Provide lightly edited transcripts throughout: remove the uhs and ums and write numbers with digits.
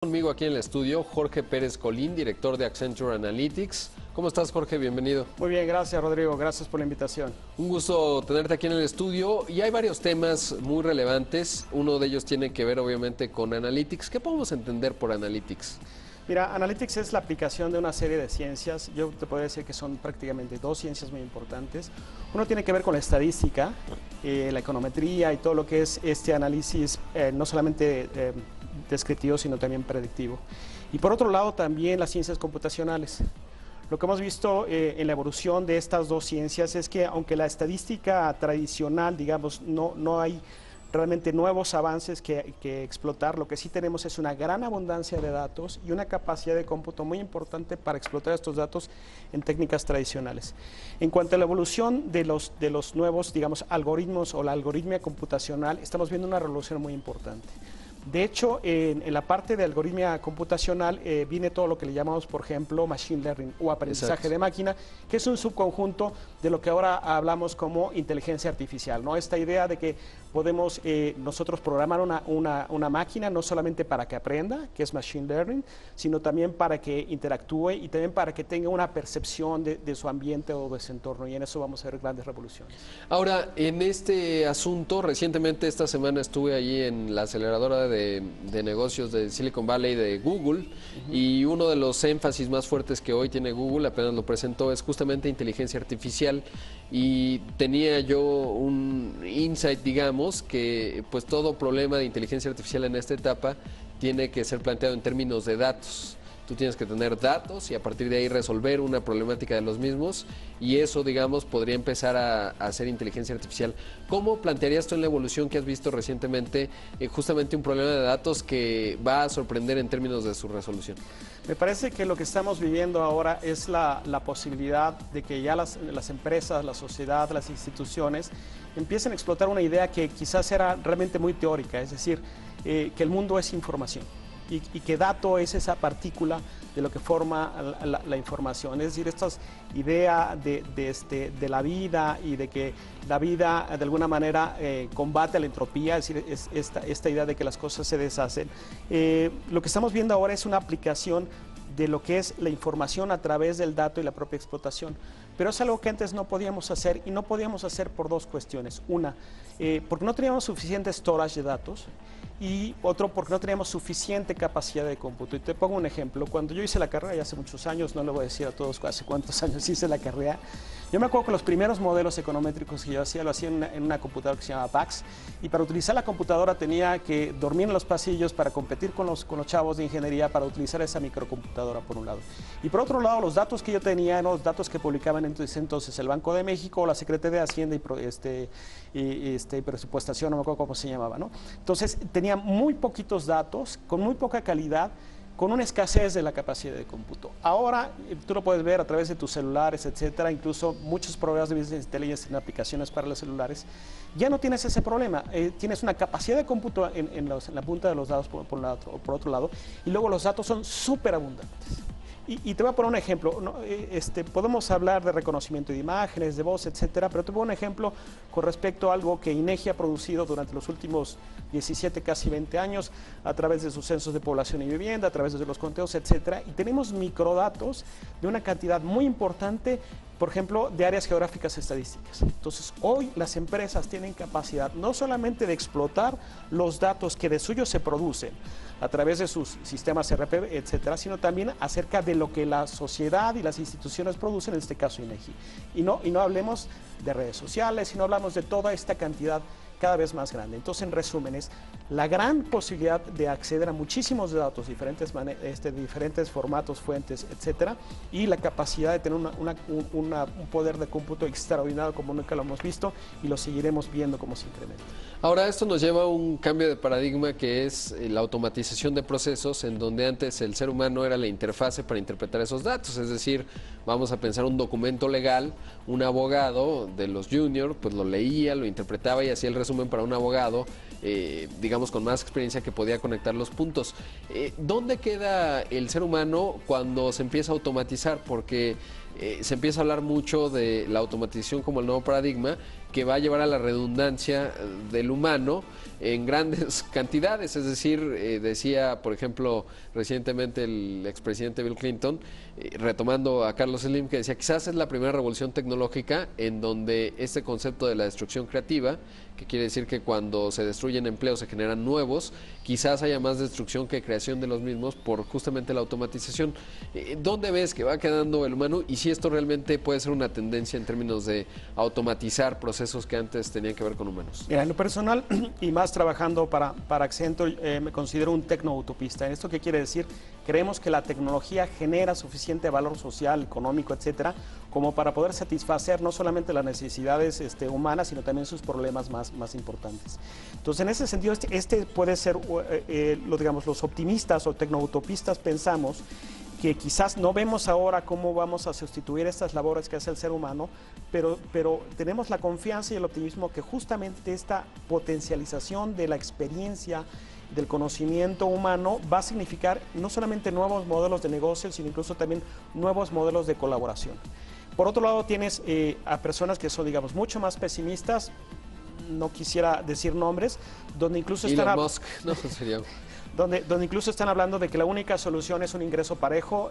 Conmigo aquí en el estudio, Jorge Pérez Colín, director de Accenture Analytics. ¿Cómo estás, Jorge? Bienvenido. Muy bien, gracias, Rodrigo. Gracias por la invitación. Un gusto tenerte aquí en el estudio y hay varios temas muy relevantes. Uno de ellos tiene que ver, obviamente, con Analytics. ¿Qué podemos entender por Analytics? Mira, Analytics es la aplicación de una serie de ciencias. Yo te puedo decir que son prácticamente dos ciencias muy importantes. Uno tiene que ver con la estadística, la econometría y todo lo que es este análisis, no solamente descriptivo, sino también predictivo. Y por otro lado, también las ciencias computacionales. Lo que hemos visto en la evolución de estas dos ciencias es que aunque la estadística tradicional, digamos, no hay realmente nuevos avances que explotar, lo que sí tenemos es una gran abundancia de datos y una capacidad de cómputo muy importante para explotar estos datos en técnicas tradicionales. En cuanto a la evolución de los nuevos, digamos, algoritmos o la algoritmia computacional, estamos viendo una revolución muy importante. De hecho, en la parte de algoritmia computacional viene todo lo que le llamamos, por ejemplo, machine learning o aprendizaje de máquina, que es un subconjunto de lo que ahora hablamos como inteligencia artificial, ¿no? Esta idea de que podemos nosotros programar una máquina no solamente para que aprenda, que es machine learning, sino también para que interactúe y también para que tenga una percepción de su ambiente o de su entorno, y en eso vamos a ver grandes revoluciones. Ahora, en este asunto, recientemente esta semana estuve allí en la aceleradora de negocios de Silicon Valley de Google, y uno de los énfasis más fuertes que hoy tiene Google, apenas lo presentó, es justamente inteligencia artificial, y tenía yo un insight, digamos, que pues todo problema de inteligencia artificial en esta etapa tiene que ser planteado en términos de datos. Tú tienes que tener datos y a partir de ahí resolver una problemática de los mismos, y eso, digamos, podría empezar a hacer inteligencia artificial. ¿Cómo plantearías tú en la evolución que has visto recientemente justamente un problema de datos que va a sorprender en términos de su resolución? Me parece que lo que estamos viviendo ahora es la posibilidad de que ya las empresas, la sociedad, las instituciones empiecen a explotar una idea que quizás era realmente muy teórica, es decir, que el mundo es información. Y que dato es esa partícula de lo que forma la información. Es decir, esta idea de la vida y de que la vida de alguna manera combate la entropía, es decir, esta idea de que las cosas se deshacen. Lo que estamos viendo ahora es una aplicación de lo que es la información a través del dato y la propia explotación. Pero es algo que antes no podíamos hacer, y no podíamos hacer por dos cuestiones. Una, porque no teníamos suficiente storage de datos, y otro, porque no teníamos suficiente capacidad de cómputo. Y te pongo un ejemplo. Cuando yo hice la carrera, ya hace muchos años, no le voy a decir a todos hace cuántos años hice la carrera, yo me acuerdo que los primeros modelos econométricos que yo hacía, lo hacía en una computadora que se llama PAX, y para utilizar la computadora tenía que dormir en los pasillos para competir con los chavos de ingeniería para utilizar esa microcomputadora, por un lado. Y por otro lado, los datos que yo tenía eran los datos que publicaban entonces el Banco de México, la Secretaría de Hacienda y Presupuestación, no me acuerdo cómo se llamaba, ¿no? Entonces tenía muy poquitos datos, con muy poca calidad, con una escasez de la capacidad de cómputo. Ahora tú lo puedes ver a través de tus celulares, etcétera, incluso muchos programas de business intelligence en aplicaciones para los celulares, ya no tienes ese problema. Tienes una capacidad de cómputo en la punta de los datos por otro lado, y luego los datos son súper abundantes. Y te voy a poner un ejemplo, ¿no? Podemos hablar de reconocimiento de imágenes, de voz, etcétera, pero te pongo un ejemplo con respecto a algo que INEGI ha producido durante los últimos 17, casi 20 años, a través de sus censos de población y vivienda, a través de los conteos, etcétera, y tenemos microdatos de una cantidad muy importante, por ejemplo, de áreas geográficas estadísticas. Entonces, hoy las empresas tienen capacidad no solamente de explotar los datos que de suyo se producen a través de sus sistemas RP, etcétera, sino también acerca de lo que la sociedad y las instituciones producen, en este caso INEGI. Y no hablemos de redes sociales, sino hablamos de toda esta cantidad cada vez más grande. Entonces, en resumen, es la gran posibilidad de acceder a muchísimos datos, diferentes formatos, fuentes, etcétera, y la capacidad de tener un poder de cómputo extraordinario como nunca lo hemos visto, y lo seguiremos viendo como se incrementa. Ahora, esto nos lleva a un cambio de paradigma, que es la automatización de procesos, en donde antes el ser humano era la interfase para interpretar esos datos. Es decir, vamos a pensar un documento legal, un abogado de los juniors pues lo leía, lo interpretaba y hacía el resumen para un abogado, digamos, con más experiencia, que podía conectar los puntos. ¿Dónde queda el ser humano cuando se empieza a automatizar? Porque se empieza a hablar mucho de la automatización como el nuevo paradigma, que va a llevar a la redundancia del humano en grandes cantidades. Es decir, decía, por ejemplo, recientemente el expresidente Bill Clinton, retomando a Carlos Slim, que decía, quizás es la primera revolución tecnológica en donde este concepto de la destrucción creativa, que quiere decir que cuando se destruyen empleos se generan nuevos, quizás haya más destrucción que creación de los mismos por justamente la automatización. ¿Dónde ves que va quedando el humano y si esto realmente puede ser una tendencia en términos de automatizar procesos que antes tenían que ver con humanos? Mira, en lo personal y más trabajando para Accenture, me considero un tecno-utopista. ¿Esto qué quiere decir? Creemos que la tecnología genera suficiente valor social, económico, etcétera, como para poder satisfacer no solamente las necesidades humanas, sino también sus problemas más importantes. Entonces, en ese sentido, este puede ser, digamos, los optimistas o tecno-utopistas pensamos que quizás no vemos ahora cómo vamos a sustituir estas labores que hace el ser humano, pero tenemos la confianza y el optimismo que justamente esta potencialización de la experiencia, del conocimiento humano va a significar no solamente nuevos modelos de negocio, sino incluso también nuevos modelos de colaboración. Por otro lado, tienes a personas que son, digamos, mucho más pesimistas, no quisiera decir nombres, donde incluso Elon Musk, no, sería... donde incluso están hablando de que la única solución es un ingreso parejo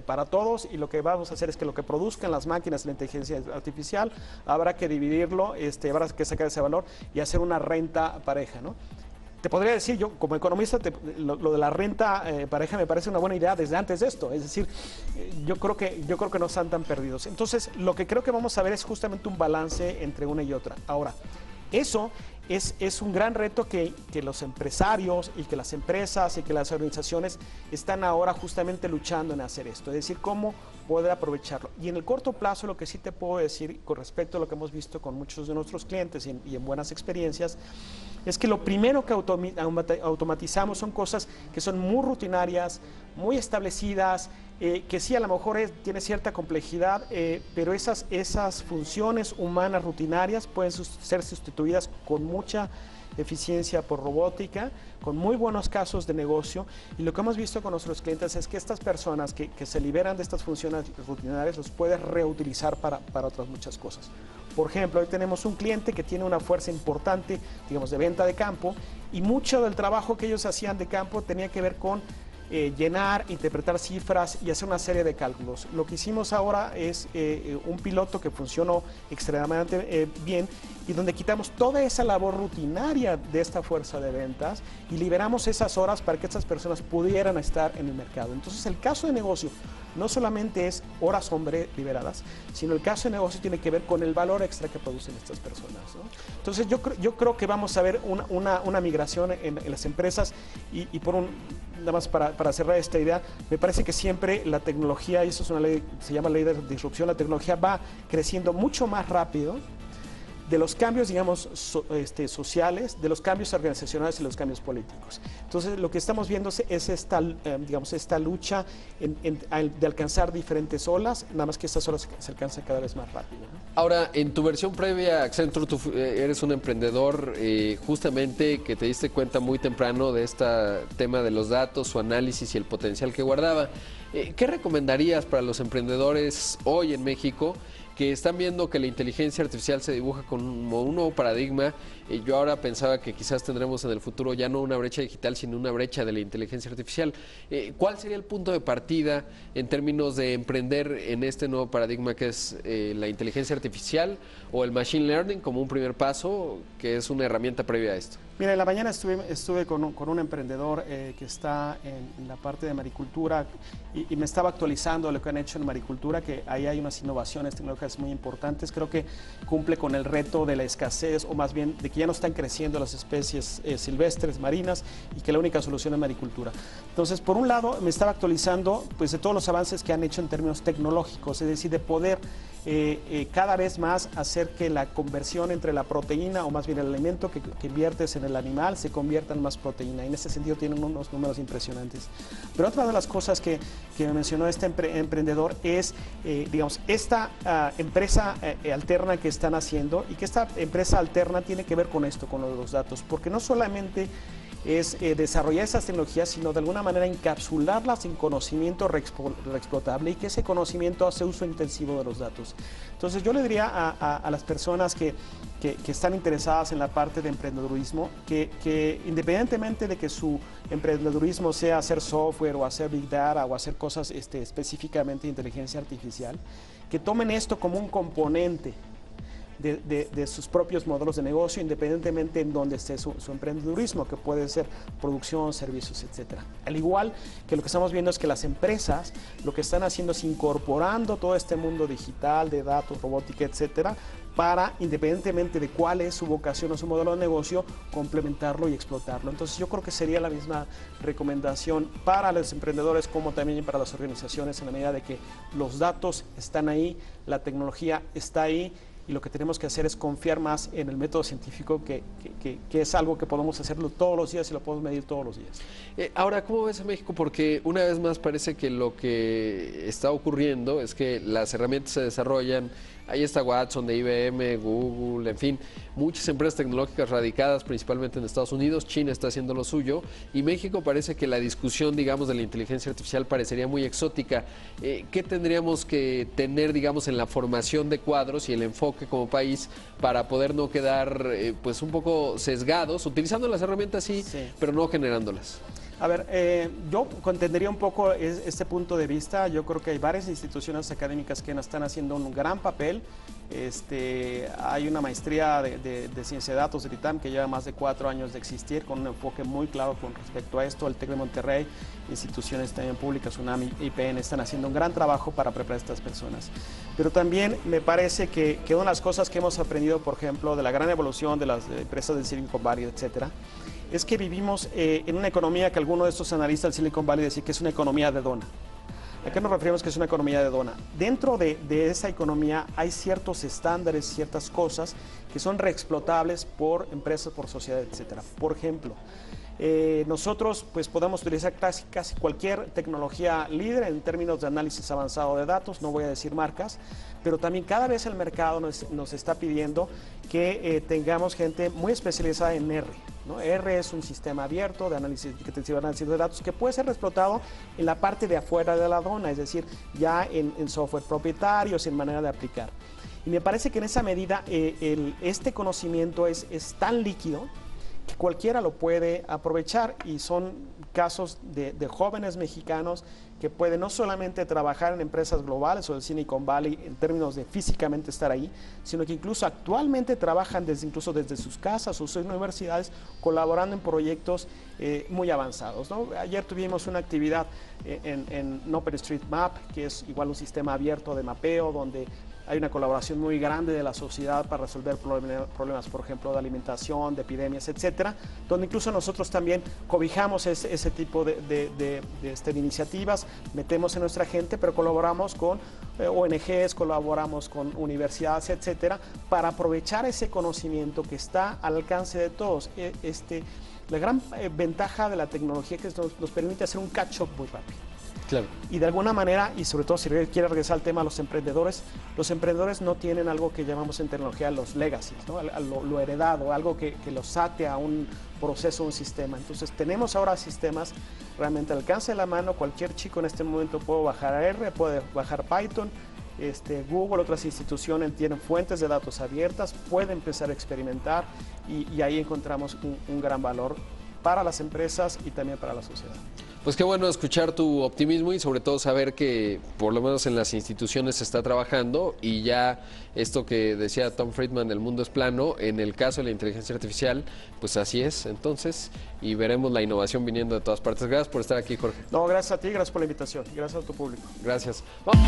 para todos, y lo que vamos a hacer es que lo que produzcan las máquinas de la inteligencia artificial habrá que dividirlo, habrá que sacar ese valor y hacer una renta pareja, ¿no? Te podría decir, yo como economista, lo de la renta pareja me parece una buena idea desde antes de esto. Es decir, yo creo que no están tan perdidos. Entonces, lo que creo que vamos a ver es justamente un balance entre una y otra. Ahora, eso es un gran reto que los empresarios y que las empresas y que las organizaciones están ahora justamente luchando en hacer esto. Es decir, cómo poder aprovecharlo. Y en el corto plazo, lo que sí te puedo decir con respecto a lo que hemos visto con muchos de nuestros clientes y en buenas experiencias, es que lo primero que automatizamos son cosas que son muy rutinarias, muy establecidas, que sí a lo mejor tiene cierta complejidad, pero esas funciones humanas rutinarias pueden ser sustituidas con mucha eficiencia por robótica, con muy buenos casos de negocio, y lo que hemos visto con nuestros clientes es que estas personas que se liberan de estas funciones rutinarias los puedes reutilizar para otras muchas cosas. Por ejemplo, hoy tenemos un cliente que tiene una fuerza importante, digamos, de venta de campo, y mucho del trabajo que ellos hacían de campo tenía que ver con llenar, interpretar cifras y hacer una serie de cálculos. Lo que hicimos ahora es un piloto que funcionó extremadamente bien y donde quitamos toda esa labor rutinaria de esta fuerza de ventas y liberamos esas horas para que estas personas pudieran estar en el mercado. Entonces, el caso de negocio no solamente es horas hombre liberadas, sino el caso de negocio tiene que ver con el valor extra que producen estas personas, ¿no? Entonces, yo creo que vamos a ver una migración en las empresas y nada más para cerrar esta idea, me parece que siempre la tecnología, y eso es una ley, se llama ley de disrupción, la tecnología va creciendo mucho más rápido de los cambios, digamos, sociales, de los cambios organizacionales y los cambios políticos. Entonces, lo que estamos viendo es esta lucha de alcanzar diferentes olas, nada más que estas olas se alcanzan cada vez más rápido, ¿no? Ahora, en tu versión previa, Accenture, tú eres un emprendedor justamente que te diste cuenta muy temprano de este tema de los datos, su análisis y el potencial que guardaba. ¿Qué recomendarías para los emprendedores hoy en México que están viendo que la inteligencia artificial se dibuja como un nuevo paradigma? Yo ahora pensaba que quizás tendremos en el futuro ya no una brecha digital, sino una brecha de la inteligencia artificial. ¿Cuál sería el punto de partida en términos de emprender en este nuevo paradigma que es la inteligencia artificial o el machine learning como un primer paso, que es una herramienta previa a esto? Mira, en la mañana estuve con un emprendedor que está en la parte de maricultura y me estaba actualizando lo que han hecho en maricultura, que ahí hay unas innovaciones tecnológicas muy importantes. Creo que cumple con el reto de la escasez, o más bien de que ya no están creciendo las especies silvestres, marinas, y que la única solución es maricultura. Entonces, por un lado, me estaba actualizando pues, de todos los avances que han hecho en términos tecnológicos, es decir, de poder cada vez más hacer que la conversión entre la proteína, o más bien el alimento que inviertes en el animal, se convierta en más proteína. Y en ese sentido tienen unos números impresionantes. Pero otra de las cosas que me mencionó este emprendedor es, digamos, esta empresa alterna que están haciendo, y que esta empresa alterna tiene que ver con esto, con lo de los datos, porque no solamente es desarrollar esas tecnologías, sino de alguna manera encapsularlas en conocimiento reexplotable y que ese conocimiento hace uso intensivo de los datos. Entonces yo le diría a las personas que están interesadas en la parte de emprendedurismo, que independientemente de que su emprendedurismo sea hacer software o hacer big data o hacer cosas específicamente de inteligencia artificial, que tomen esto como un componente de sus propios modelos de negocio, independientemente en donde esté su emprendedurismo, que puede ser producción, servicios, etcétera. Al igual que lo que estamos viendo es que las empresas lo que están haciendo es incorporando todo este mundo digital de datos, robótica, etcétera, para, independientemente de cuál es su vocación o su modelo de negocio, complementarlo y explotarlo. Entonces yo creo que sería la misma recomendación para los emprendedores como también para las organizaciones, en la medida de que los datos están ahí, la tecnología está ahí, y lo que tenemos que hacer es confiar más en el método científico, que es algo que podemos hacerlo todos los días y lo podemos medir todos los días. Ahora, ¿cómo ves a México? Porque una vez más parece que lo que está ocurriendo es que las herramientas se desarrollan. Ahí está Watson de IBM, Google, en fin, muchas empresas tecnológicas radicadas principalmente en Estados Unidos. China está haciendo lo suyo y México parece que la discusión, digamos, de la inteligencia artificial parecería muy exótica. ¿Qué tendríamos que tener, digamos, en la formación de cuadros y el enfoque como país para poder no quedar pues un poco sesgados, utilizando las herramientas sí, pero no generándolas? A ver, yo contendería un poco este punto de vista. Yo creo que hay varias instituciones académicas que están haciendo un gran papel. Hay una maestría de ciencia de datos del ITAM que lleva más de 4 años de existir, con un enfoque muy claro con respecto a esto. El TEC de Monterrey, instituciones también públicas, UNAM y IPN, están haciendo un gran trabajo para preparar a estas personas. Pero también me parece que una de las cosas que hemos aprendido, por ejemplo, de la gran evolución de las empresas del Silicon Valley, etcétera, es que vivimos en una economía que algunos de estos analistas del Silicon Valley decían que es una economía de dona. ¿A qué nos referimos que es una economía de dona? Dentro de esa economía hay ciertos estándares, ciertas cosas que son reexplotables por empresas, por sociedades, etcétera. Por ejemplo, nosotros pues podemos utilizar casi cualquier tecnología líder en términos de análisis avanzado de datos, no voy a decir marcas, pero también cada vez el mercado nos está pidiendo que tengamos gente muy especializada en R, ¿no? R es un sistema abierto de análisis de datos que puede ser explotado en la parte de afuera de la dona, es decir, ya en software propietario, sin manera de aplicar. Y me parece que en esa medida este conocimiento es tan líquido que cualquiera lo puede aprovechar, y son casos de jóvenes mexicanos que pueden no solamente trabajar en empresas globales o del Silicon Valley en términos de físicamente estar ahí, sino que incluso actualmente trabajan incluso desde sus casas o sus universidades, colaborando en proyectos muy avanzados, ¿no? Ayer tuvimos una actividad en OpenStreetMap, que es igual un sistema abierto de mapeo, donde hay una colaboración muy grande de la sociedad para resolver problemas, por ejemplo, de alimentación, de epidemias, etcétera, donde incluso nosotros también cobijamos ese tipo de iniciativas, metemos a nuestra gente, pero colaboramos con ONGs, colaboramos con universidades, etcétera, para aprovechar ese conocimiento que está al alcance de todos. La gran ventaja de la tecnología es que nos permite hacer un catch-up muy rápido. Claro. Y de alguna manera, y sobre todo si quiere regresar al tema de los emprendedores no tienen algo que llamamos en tecnología los legacies, ¿no? Lo heredado, algo que los ate a un proceso, un sistema. Entonces tenemos ahora sistemas realmente al alcance de la mano. Cualquier chico en este momento puede bajar R, puede bajar Python. Google, otras instituciones tienen fuentes de datos abiertas, puede empezar a experimentar, y ahí encontramos un gran valor para las empresas y también para la sociedad. Pues qué bueno escuchar tu optimismo y sobre todo saber que por lo menos en las instituciones se está trabajando, y ya esto que decía Tom Friedman, el mundo es plano, en el caso de la inteligencia artificial, pues así es entonces, y veremos la innovación viniendo de todas partes. Gracias por estar aquí, Jorge. No, gracias a ti, gracias por la invitación, gracias a tu público. Gracias. ¡Vamos!